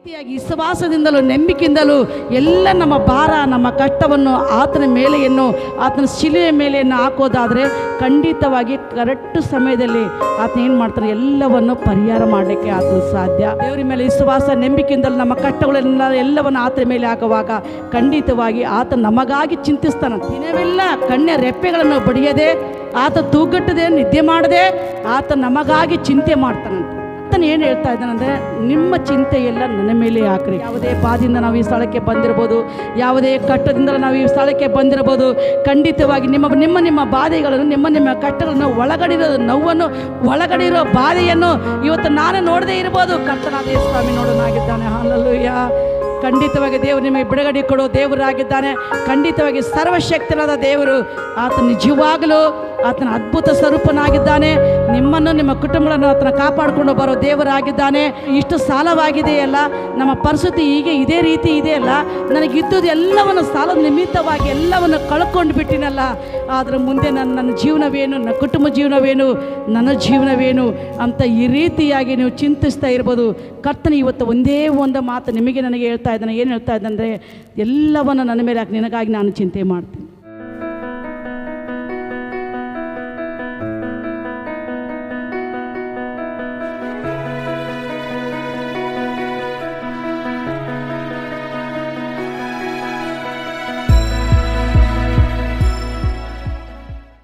ರೀತಿಯಾಗಿ ವಿಶ್ವಾಸದಿಂದಲೂ ನಂಬಿಕೆಯಿಂದಲೂ ಎಲ್ಲ ನಮ್ಮ ಭಾರ ನಮ್ಮ ಕಷ್ಟವನ್ನು ಆತನ ಮೇಲೆಯನ್ನು ಆತನ ಶಿಲೆಯ ಮೇಲೆಯನ್ನು ಹಾಕೋದಾದರೆ ಖಂಡಿತವಾಗಿ ಕರೆಕ್ಟ್ ಸಮಯದಲ್ಲಿ ಆತನ ಏನು ಮಾಡ್ತಾನೆ, ಎಲ್ಲವನ್ನು ಪರಿಹಾರ ಮಾಡಲಿಕ್ಕೆ ಆತನ ಸಾಧ್ಯ. ದೇವರ ಮೇಲೆ ವಿಶ್ವಾಸ ನಂಬಿಕೆಯಿಂದಲೂ ನಮ್ಮ ಕಷ್ಟಗಳೆಲ್ಲ ಎಲ್ಲವನ್ನು ಆತನ ಮೇಲೆ ಹಾಕುವಾಗ ಖಂಡಿತವಾಗಿ ಆತ ನಮಗಾಗಿ ಚಿಂತಿಸ್ತಾನೆ. ದಿನವೆಲ್ಲ ಕಣ್ಣೆ ರೆಪ್ಪೆಗಳನ್ನು ಬಡಿಯದೆ, ಆತ ತೂಗಟ್ಟದೆ, ನಿದ್ದೆ ಮಾಡದೆ ಆತ ನಮಗಾಗಿ ಚಿಂತೆ ಮಾಡ್ತಾನಂತೆ. ಆತನ ಏನು ಹೇಳ್ತಾ ಇದ್ದಾನಂದರೆ, ನಿಮ್ಮ ಚಿಂತೆ ಎಲ್ಲ ನನ್ನ ಮೇಲೆ ಹಾಕ್ರಿ. ಯಾವುದೇ ಬಾದಿಂದ ನಾವು ಈ ಸ್ಥಳಕ್ಕೆ ಬಂದಿರ್ಬೋದು, ಯಾವುದೇ ಕಷ್ಟದಿಂದ ನಾವು ಈ ಸ್ಥಳಕ್ಕೆ ಬಂದಿರ್ಬೋದು, ಖಂಡಿತವಾಗಿ ನಿಮ್ಮ ಬಾಧೆಗಳನ್ನು ನಿಮ್ಮ ಕಷ್ಟಗಳನ್ನು ಒಳಗಡಿರೋ ನೋವನ್ನು ಒಳಗಡಿರೋ ಬಾಧೆಯನ್ನು ಇವತ್ತು ನಾನು ನೋಡದೇ ಇರ್ಬೋದು. ಕರ್ತನಾದ ಯೇಸು ಸ್ವಾಮಿ ನೋಡೋನಾಗಿದ್ದಾನೆ. ಹಲ್ಲೆಲೂಯಾ. ಖಂಡಿತವಾಗಿ ದೇವರು ನಿಮಗೆ ಬಿಡುಗಡೆ ಕೊಡೋ ದೇವರಾಗಿದ್ದಾನೆ. ಖಂಡಿತವಾಗಿ ಸರ್ವಶಕ್ತನಾದ ದೇವರು ಆತ ನಿಜವಾಗಲೂ ಆತನ ಅದ್ಭುತ ಸ್ವರೂಪನಾಗಿದ್ದಾನೆ. ನಿಮ್ಮನ್ನು ನಿಮ್ಮ ಕುಟುಂಬಗಳನ್ನು ಆತನ ಕಾಪಾಡಿಕೊಂಡು ಬರೋ ದೇವರಾಗಿದ್ದಾನೆ. ಇಷ್ಟು ಸಾಲವಾಗಿದೆಯಲ್ಲ, ನಮ್ಮ ಪರಿಸ್ಥಿತಿ ಹೀಗೆ ಇದೇ ರೀತಿ ಇದೆಯಲ್ಲ, ನನಗಿದ್ದುದು ಎಲ್ಲವನ್ನು ಸಾಲದ ನಿಮಿತ್ತವಾಗಿ ಎಲ್ಲವನ್ನು ಕಳ್ಕೊಂಡು ಬಿಟ್ಟಿನಲ್ಲ, ಆದರೆ ಮುಂದೆ ನನ್ನ ಜೀವನವೇನು, ನನ್ನ ಕುಟುಂಬ ಜೀವನವೇನು, ನನ್ನ ಜೀವನವೇನು ಅಂತ ಈ ರೀತಿಯಾಗಿ ನೀವು ಚಿಂತಿಸ್ತಾ ಇರ್ಬೋದು. ಕರ್ತನ ಇವತ್ತು ಒಂದೇ ಒಂದು ಮಾತು ನಿಮಗೆ ನನಗೆ ಹೇಳ್ತಾ ಇದ್ದಾನೆ. ಏನು ಹೇಳ್ತಾ ಇದ್ದಾನೆ ಅಂದರೆ, ಎಲ್ಲವನ್ನು ನನ್ನ ಮೇಲೆ ಹಾಕಿ ನಿನಗಾಗಿ ನಾನು ಚಿಂತೆ ಮಾಡ್ತೀನಿ.